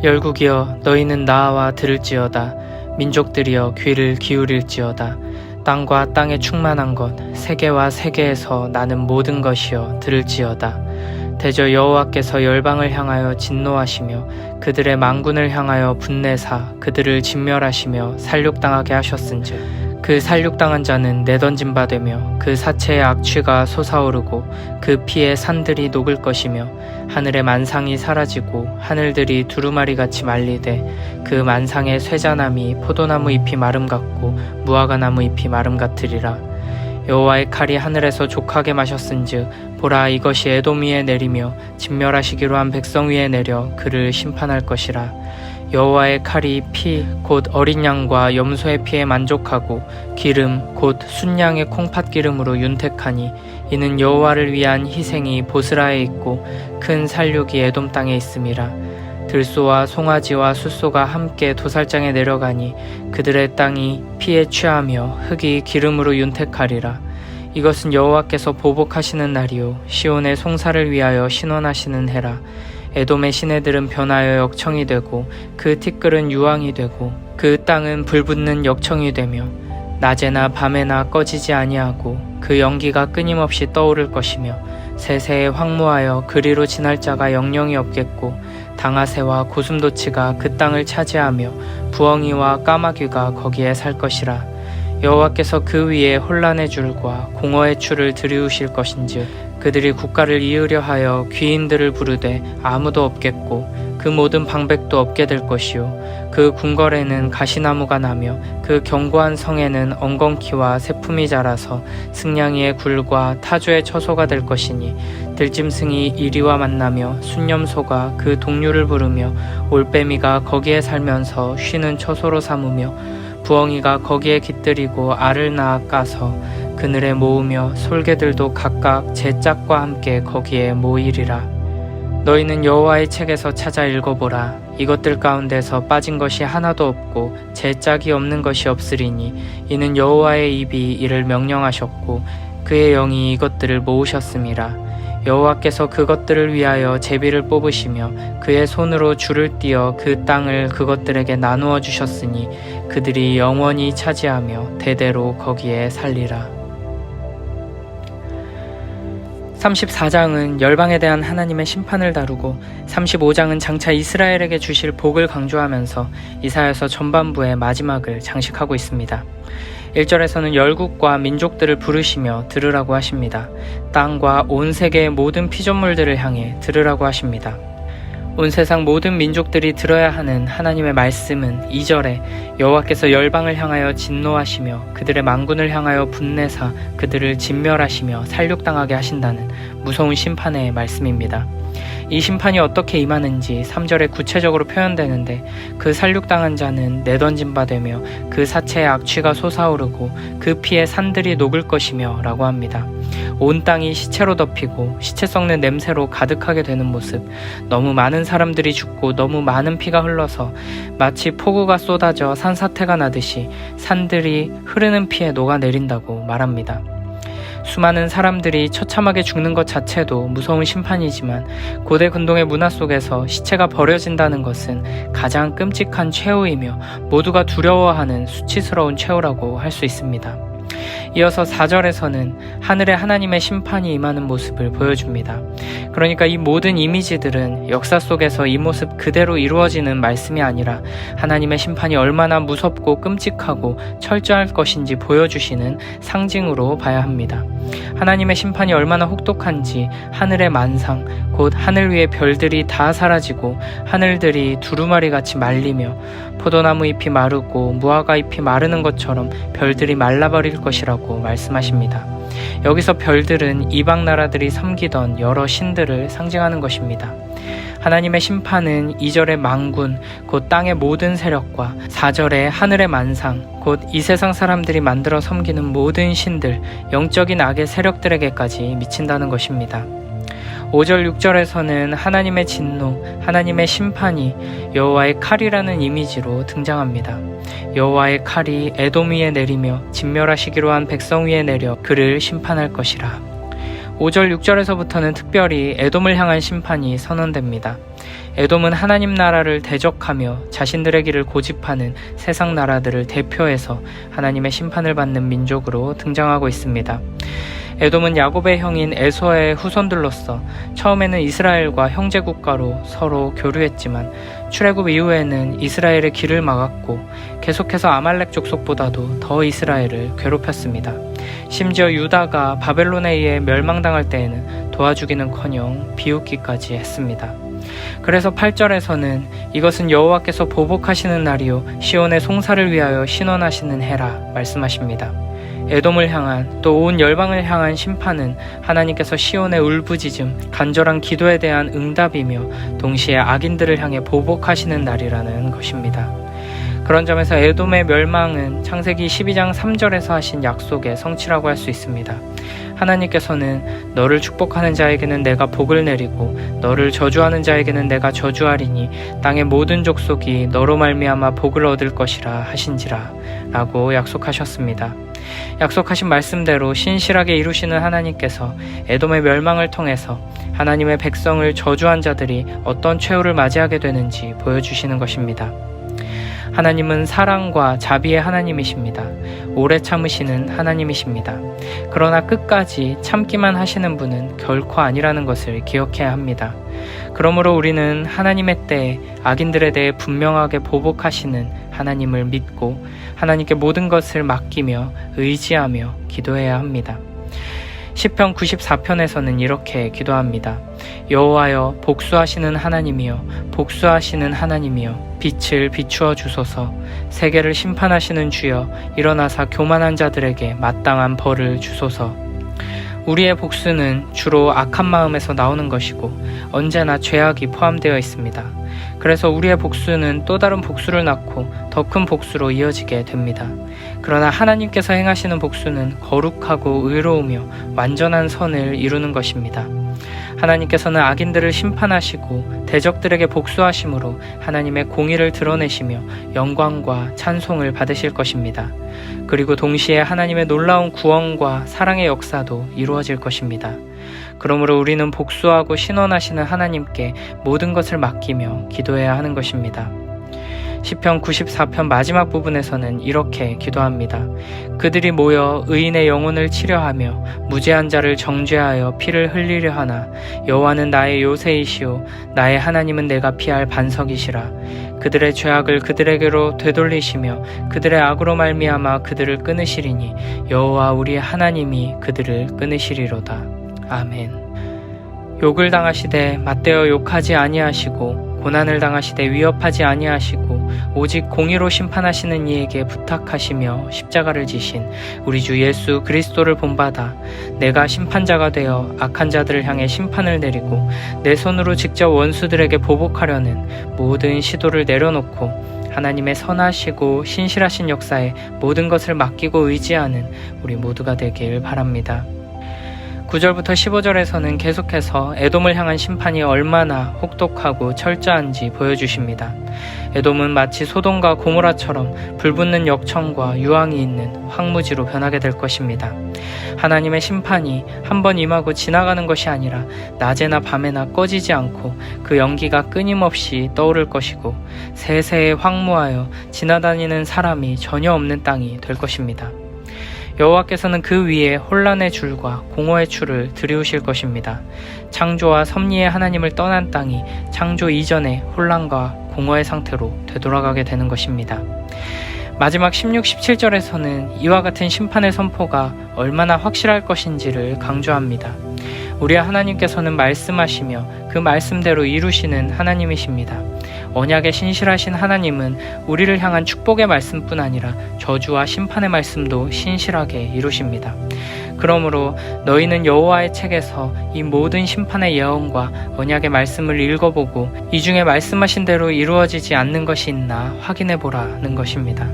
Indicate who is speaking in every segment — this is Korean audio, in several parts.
Speaker 1: 열국이여 너희는 나와 들을지어다. 민족들이여 귀를 기울일지어다. 땅과 땅에 충만한 것 세계와 세계에서 나는 모든 것이여 들을지어다. 대저 여호와께서 열방을 향하여 진노하시며 그들의 만군을 향하여 분내사 그들을 진멸하시며 살육당하게 하셨은즉 그 살육당한 자는 내던진 바 되며 그 사체의 악취가 솟아오르고 그 피에 산들이 녹을 것이며 하늘의 만상이 사라지고 하늘들이 두루마리같이 말리되 그 만상의 쇠자나무 포도나무 잎이 마름 같고 무화과나무 잎이 마름 같으리라. 여호와의 칼이 하늘에서 족하게 마셨은즉 보라 이것이 에돔 위에 내리며 진멸하시기로 한 백성 위에 내려 그를 심판할 것이라. 여호와의 칼이 피 곧 어린 양과 염소의 피에 만족하고 기름 곧 순양의 콩팥 기름으로 윤택하니 이는 여호와를 위한 희생이 보스라에 있고 큰 살육이 에돔 땅에 있음이라. 들소와 송아지와 숫소가 함께 도살장에 내려가니 그들의 땅이 피에 취하며 흙이 기름으로 윤택하리라. 이것은 여호와께서 보복하시는 날이요 시온의 송사를 위하여 신원하시는 해라. 에돔의 시내들은 변하여 역청이 되고 그 티끌은 유황이 되고 그 땅은 불붙는 역청이 되며 낮에나 밤에나 꺼지지 아니하고 그 연기가 끊임없이 떠오를 것이며 세세에 황무하여 그리로 지날 자가 영영이 없겠고 당아새와 고슴도치가 그 땅을 차지하며 부엉이와 까마귀가 거기에 살 것이라. 여호와께서 그 위에 혼란의 줄과 공허의 줄을 들이우실 것인즉 그들이 국가를 이으려 하여 귀인들을 부르되 아무도 없겠고 그 모든 방백도 없게 될 것이요 그 궁궐에는 가시나무가 나며 그 견고한 성에는 엉겅퀴와 새품이 자라서 승냥이의 굴과 타조의 처소가 될 것이니 들짐승이 이리와 만나며 순념소가 그 동류를 부르며 올빼미가 거기에 살면서 쉬는 처소로 삼으며 부엉이가 거기에 깃들이고 알을 낳아 까서 그늘에 모으며 솔개들도 각각 제 짝과 함께 거기에 모이리라. 너희는 여호와의 책에서 찾아 읽어보라. 이것들 가운데서 빠진 것이 하나도 없고 제 짝이 없는 것이 없으리니 이는 여호와의 입이 이를 명령하셨고 그의 영이 이것들을 모으셨음이라. 여호와께서 그것들을 위하여 제비를 뽑으시며 그의 손으로 줄을 띄어 그 땅을 그것들에게 나누어 주셨으니 그들이 영원히 차지하며 대대로 거기에 살리라. 34장은 열방에 대한 하나님의 심판을 다루고 35장은 장차 이스라엘에게 주실 복을 강조하면서 이사야서 전반부의 마지막을 장식하고 있습니다. 1절에서는 열국과 민족들을 부르시며 들으라고 하십니다. 땅과 온 세계의 모든 피조물들을 향해 들으라고 하십니다. 온 세상 모든 민족들이 들어야 하는 하나님의 말씀은 2절에 여호와께서 열방을 향하여 진노하시며 그들의 만군을 향하여 분내사 그들을 진멸하시며 살육당하게 하신다는 무서운 심판의 말씀입니다. 이 심판이 어떻게 임하는지 3절에 구체적으로 표현되는데 그 살육당한 자는 내던진 바 되며 그 사체의 악취가 솟아오르고 그 피에 산들이 녹을 것이며 라고 합니다. 온 땅이 시체로 덮이고 시체 썩는 냄새로 가득하게 되는 모습, 너무 많은 사람들이 죽고 너무 많은 피가 흘러서 마치 폭우가 쏟아져 산사태가 나듯이 산들이 흐르는 피에 녹아내린다고 말합니다. 수많은 사람들이 처참하게 죽는 것 자체도 무서운 심판이지만 고대 근동의 문화 속에서 시체가 버려진다는 것은 가장 끔찍한 최후이며 모두가 두려워하는 수치스러운 최후라고 할 수 있습니다. 이어서 4절에서는 하늘의 하나님의 심판이 임하는 모습을 보여줍니다. 그러니까 이 모든 이미지들은 역사 속에서 이 모습 그대로 이루어지는 말씀이 아니라 하나님의 심판이 얼마나 무섭고 끔찍하고 철저할 것인지 보여주시는 상징으로 봐야 합니다. 하나님의 심판이 얼마나 혹독한지 하늘의 만상, 곧 하늘 위의 별들이 다 사라지고 하늘들이 두루마리같이 말리며 포도나무 잎이 마르고 무화과 잎이 마르는 것처럼 별들이 말라버릴 것이라고 말씀하십니다. 여기서 별들은 이방 나라들이 섬기던 여러 신들을 상징하는 것입니다. 하나님의 심판은 2절의 만군, 곧 땅의 모든 세력과 4절의 하늘의 만상, 곧 이 세상 사람들이 만들어 섬기는 모든 신들, 영적인 악의 세력들에게까지 미친다는 것입니다. 5절 6절에서는 하나님의 진노, 하나님의 심판이 여호와의 칼이라는 이미지로 등장합니다. 여호와의 칼이 에돔 위에 내리며 진멸하시기로 한 백성 위에 내려 그를 심판할 것이라. 5절 6절에서부터는 특별히 에돔을 향한 심판이 선언됩니다. 에돔은 하나님 나라를 대적하며 자신들의 길을 고집하는 세상 나라들을 대표해서 하나님의 심판을 받는 민족으로 등장하고 있습니다. 에돔은 야곱의 형인 에서의 후손들로서 처음에는 이스라엘과 형제 국가로 서로 교류했지만 출애굽 이후에는 이스라엘의 길을 막았고 계속해서 아말렉 족속보다도 더 이스라엘을 괴롭혔습니다. 심지어 유다가 바벨론에 의해 멸망당할 때에는 도와주기는커녕 비웃기까지 했습니다. 그래서 8절에서는 이것은 여호와께서 보복하시는 날이요 시온의 송사를 위하여 신원하시는 해라 말씀하십니다. 에돔을 향한 또 온 열방을 향한 심판은 하나님께서 시온의 울부짖음, 간절한 기도에 대한 응답이며 동시에 악인들을 향해 보복하시는 날이라는 것입니다. 그런 점에서 에돔의 멸망은 창세기 12장 3절에서 하신 약속의 성취라고 할 수 있습니다. 하나님께서는 너를 축복하는 자에게는 내가 복을 내리고 너를 저주하는 자에게는 내가 저주하리니 땅의 모든 족속이 너로 말미암아 복을 얻을 것이라 하신지라 라고 약속하셨습니다. 약속하신 말씀대로 신실하게 이루시는 하나님께서 에돔의 멸망을 통해서 하나님의 백성을 저주한 자들이 어떤 최후를 맞이하게 되는지 보여주시는 것입니다. 하나님은 사랑과 자비의 하나님이십니다. 오래 참으시는 하나님이십니다. 그러나 끝까지 참기만 하시는 분은 결코 아니라는 것을 기억해야 합니다. 그러므로 우리는 하나님의 때에 악인들에 대해 분명하게 보복하시는 하나님을 믿고 하나님께 모든 것을 맡기며 의지하며 기도해야 합니다. 시편 94편에서는 이렇게 기도합니다. 여호와여 복수하시는 하나님이여 복수하시는 하나님이여 빛을 비추어 주소서. 세계를 심판하시는 주여 일어나사 교만한 자들에게 마땅한 벌을 주소서. 우리의 복수는 주로 악한 마음에서 나오는 것이고 언제나 죄악이 포함되어 있습니다. 그래서 우리의 복수는 또 다른 복수를 낳고 더 큰 복수로 이어지게 됩니다. 그러나 하나님께서 행하시는 복수는 거룩하고 의로우며 완전한 선을 이루는 것입니다. 하나님께서는 악인들을 심판하시고 대적들에게 복수하심으로 하나님의 공의를 드러내시며 영광과 찬송을 받으실 것입니다. 그리고 동시에 하나님의 놀라운 구원과 사랑의 역사도 이루어질 것입니다. 그러므로 우리는 복수하고 신원하시는 하나님께 모든 것을 맡기며 기도해야 하는 것입니다. 시편 94편 마지막 부분에서는 이렇게 기도합니다. 그들이 모여 의인의 영혼을 치려하며 무죄한 자를 정죄하여 피를 흘리려 하나 여호와는 나의 요새이시오 나의 하나님은 내가 피할 반석이시라. 그들의 죄악을 그들에게로 되돌리시며 그들의 악으로 말미암아 그들을 끊으시리니 여호와 우리의 하나님이 그들을 끊으시리로다. 아멘. 욕을 당하시되 맞대어 욕하지 아니하시고 고난을 당하시되 위협하지 아니하시고 오직 공의로 심판하시는 이에게 부탁하시며 십자가를 지신 우리 주 예수 그리스도를 본받아 내가 심판자가 되어 악한 자들을 향해 심판을 내리고 내 손으로 직접 원수들에게 보복하려는 모든 시도를 내려놓고 하나님의 선하시고 신실하신 역사에 모든 것을 맡기고 의지하는 우리 모두가 되길 바랍니다. 9절부터 15절에서는 계속해서 에돔을 향한 심판이 얼마나 혹독하고 철저한지 보여주십니다. 에돔은 마치 소돔과 고모라처럼 불붙는 역청과 유황이 있는 황무지로 변하게 될 것입니다. 하나님의 심판이 한번 임하고 지나가는 것이 아니라 낮에나 밤에나 꺼지지 않고 그 연기가 끊임없이 떠오를 것이고 세세에 황무하여 지나다니는 사람이 전혀 없는 땅이 될 것입니다. 여호와께서는 그 위에 혼란의 줄과 공허의 줄을 들이우실 것입니다. 창조와 섭리의 하나님을 떠난 땅이 창조 이전의 혼란과 공허의 상태로 되돌아가게 되는 것입니다. 마지막 16, 17절에서는 이와 같은 심판의 선포가 얼마나 확실할 것인지를 강조합니다. 우리의 하나님께서는 말씀하시며 그 말씀대로 이루시는 하나님이십니다. 언약에 신실하신 하나님은 우리를 향한 축복의 말씀뿐 아니라 저주와 심판의 말씀도 신실하게 이루십니다. 그러므로 너희는 여호와의 책에서 이 모든 심판의 예언과 언약의 말씀을 읽어보고 이 중에 말씀하신 대로 이루어지지 않는 것이 있나 확인해보라는 것입니다.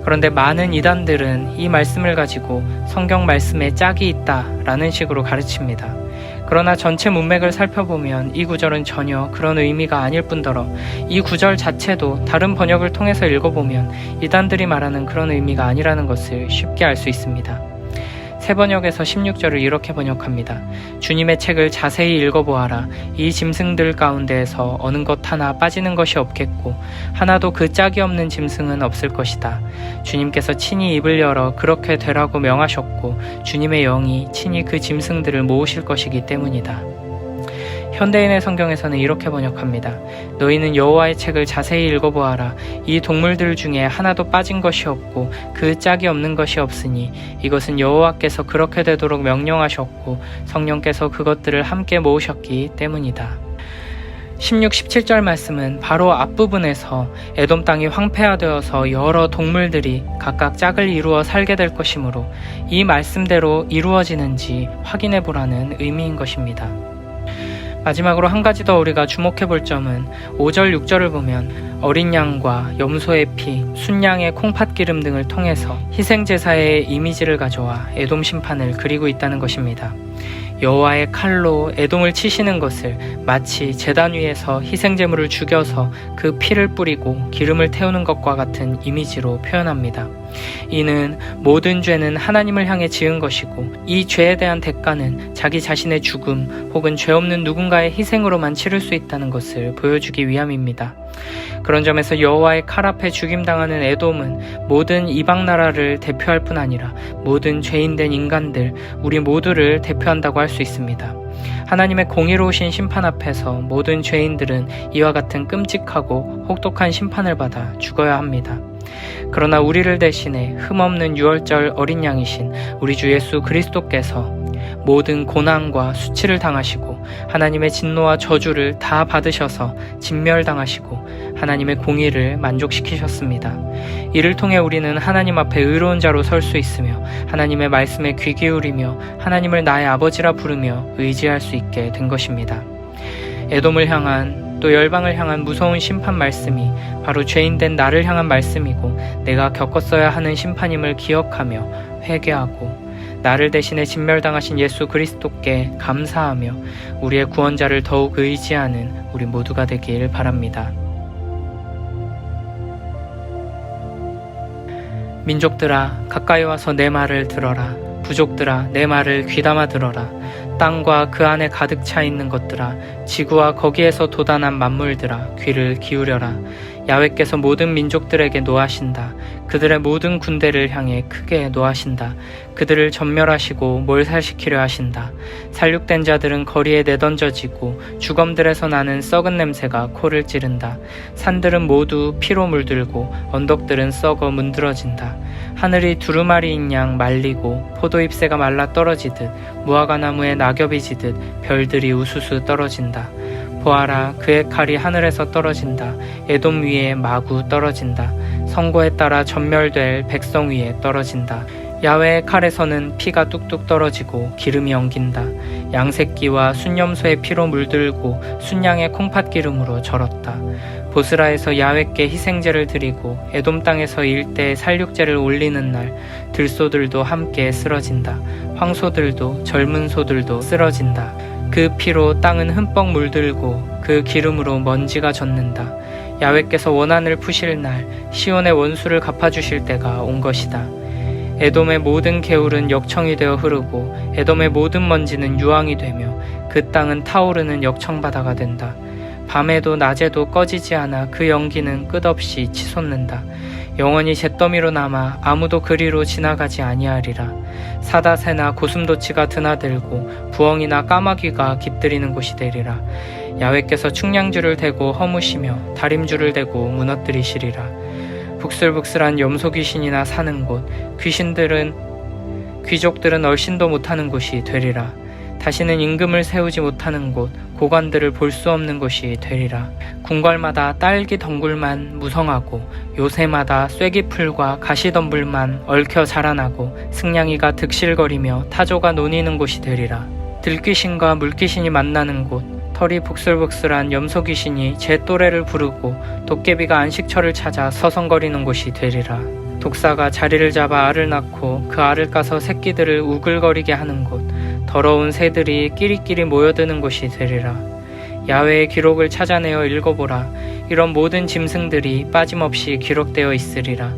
Speaker 1: 그런데 많은 이단들은 이 말씀을 가지고 성경 말씀에 짝이 있다라는 식으로 가르칩니다. 그러나 전체 문맥을 살펴보면 이 구절은 전혀 그런 의미가 아닐 뿐더러 이 구절 자체도 다른 번역을 통해서 읽어보면 이단들이 말하는 그런 의미가 아니라는 것을 쉽게 알 수 있습니다. 새 번역에서 16절을 이렇게 번역합니다. 주님의 책을 자세히 읽어보아라. 이 짐승들 가운데에서 어느 것 하나 빠지는 것이 없겠고 하나도 그 짝이 없는 짐승은 없을 것이다. 주님께서 친히 입을 열어 그렇게 되라고 명하셨고 주님의 영이 친히 그 짐승들을 모으실 것이기 때문이다. 현대인의 성경에서는 이렇게 번역합니다. 너희는 여호와의 책을 자세히 읽어보아라. 이 동물들 중에 하나도 빠진 것이 없고 그 짝이 없는 것이 없으니 이것은 여호와께서 그렇게 되도록 명령하셨고 성령께서 그것들을 함께 모으셨기 때문이다. 16, 17절 말씀은 바로 앞부분에서 에돔 땅이 황폐화되어서 여러 동물들이 각각 짝을 이루어 살게 될 것이므로 이 말씀대로 이루어지는지 확인해 보라는 의미인 것입니다. 마지막으로 한 가지 더 우리가 주목해 볼 점은 5절, 6절을 보면 어린 양과 염소의 피, 순양의 콩팥기름 등을 통해서 희생제사의 이미지를 가져와 에돔 심판을 그리고 있다는 것입니다. 여호와의 칼로 에돔을 치시는 것을 마치 제단 위에서 희생제물을 죽여서 그 피를 뿌리고 기름을 태우는 것과 같은 이미지로 표현합니다. 이는 모든 죄는 하나님을 향해 지은 것이고 이 죄에 대한 대가는 자기 자신의 죽음 혹은 죄 없는 누군가의 희생으로만 치를 수 있다는 것을 보여주기 위함입니다. 그런 점에서 여호와의 칼 앞에 죽임당하는 에돔은 모든 이방 나라를 대표할 뿐 아니라 모든 죄인된 인간들, 우리 모두를 대표한다고 할 수 있습니다. 하나님의 공의로우신 심판 앞에서 모든 죄인들은 이와 같은 끔찍하고 혹독한 심판을 받아 죽어야 합니다. 그러나 우리를 대신해 흠없는 유월절 어린 양이신 우리 주 예수 그리스도께서 모든 고난과 수치를 당하시고 하나님의 진노와 저주를 다 받으셔서 진멸당하시고 하나님의 공의를 만족시키셨습니다. 이를 통해 우리는 하나님 앞에 의로운 자로 설 수 있으며 하나님의 말씀에 귀 기울이며 하나님을 나의 아버지라 부르며 의지할 수 있게 된 것입니다. 에돔을 향한 또 열방을 향한 무서운 심판 말씀이 바로 죄인된 나를 향한 말씀이고 내가 겪었어야 하는 심판임을 기억하며 회개하고 나를 대신해 진멸당하신 예수 그리스도께 감사하며 우리의 구원자를 더욱 의지하는 우리 모두가 되길 바랍니다. 민족들아 가까이 와서 내 말을 들어라. 부족들아 내 말을 귀담아 들어라. 땅과 그 안에 가득 차 있는 것들아 지구와 거기에서 돋아난 만물들아 귀를 기울여라. 야훼께서 모든 민족들에게 노하신다. 그들의 모든 군대를 향해 크게 노하신다. 그들을 전멸하시고 몰살시키려 하신다. 살육된 자들은 거리에 내던져지고 주검들에서 나는 썩은 냄새가 코를 찌른다. 산들은 모두 피로 물들고 언덕들은 썩어 문드러진다. 하늘이 두루마리인 양 말리고 포도잎새가 말라 떨어지듯 무화과 나무에 낙엽이 지듯 별들이 우수수 떨어진다. 보아라 그의 칼이 하늘에서 떨어진다. 에돔 위에 마구 떨어진다. 선고에 따라 전멸될 백성 위에 떨어진다. 야훼의 칼에서는 피가 뚝뚝 떨어지고 기름이 엉긴다. 양새끼와 순염소의 피로 물들고 순양의 콩팥기름으로 절었다. 보스라에서 야훼께 희생제를 드리고 에돔 땅에서 일대 살육제를 올리는 날 들소들도 함께 쓰러진다. 황소들도 젊은 소들도 쓰러진다. 그 피로 땅은 흠뻑 물들고 그 기름으로 먼지가 젖는다. 야훼께서 원한을 푸실 날 시온의 원수를 갚아주실 때가 온 것이다. 에돔의 모든 개울은 역청이 되어 흐르고 에돔의 모든 먼지는 유황이 되며 그 땅은 타오르는 역청바다가 된다. 밤에도 낮에도 꺼지지 않아 그 연기는 끝없이 치솟는다. 영원히 잿더미로 남아 아무도 그리로 지나가지 아니하리라. 사다새나 고슴도치가 드나들고 부엉이나 까마귀가 깃들이는 곳이 되리라. 야훼께서 충량줄을 대고 허무시며 다림줄을 대고 무너뜨리시리라. 북슬북슬한 염소 귀신이나 사는 곳, 귀족들은 얼씬도 못하는 곳이 되리라. 다시는 임금을 세우지 못하는 곳, 고관들을 볼 수 없는 곳이 되리라. 궁궐마다 딸기 덩굴만 무성하고 요새마다 쐐기풀과 가시덤불만 얽혀 자라나고 승냥이가 득실거리며 타조가 노니는 곳이 되리라. 들귀신과 물귀신이 만나는 곳, 털이 북슬북슬한 염소귀신이 제 또래를 부르고 도깨비가 안식처를 찾아 서성거리는 곳이 되리라. 독사가 자리를 잡아 알을 낳고 그 알을 까서 새끼들을 우글거리게 하는 곳, 더러운 새들이 끼리끼리 모여드는 곳이 되리라. 야훼의 기록을 찾아내어 읽어보라. 이런 모든 짐승들이 빠짐없이 기록되어 있으리라.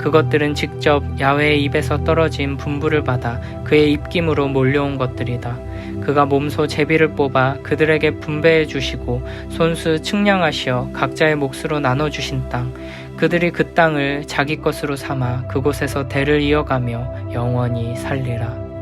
Speaker 1: 그것들은 직접 야훼의 입에서 떨어진 분부를 받아 그의 입김으로 몰려온 것들이다. 그가 몸소 제비를 뽑아 그들에게 분배해 주시고 손수 측량하시어 각자의 몫으로 나눠주신 땅, 그들이 그 땅을 자기 것으로 삼아 그곳에서 대를 이어가며 영원히 살리라.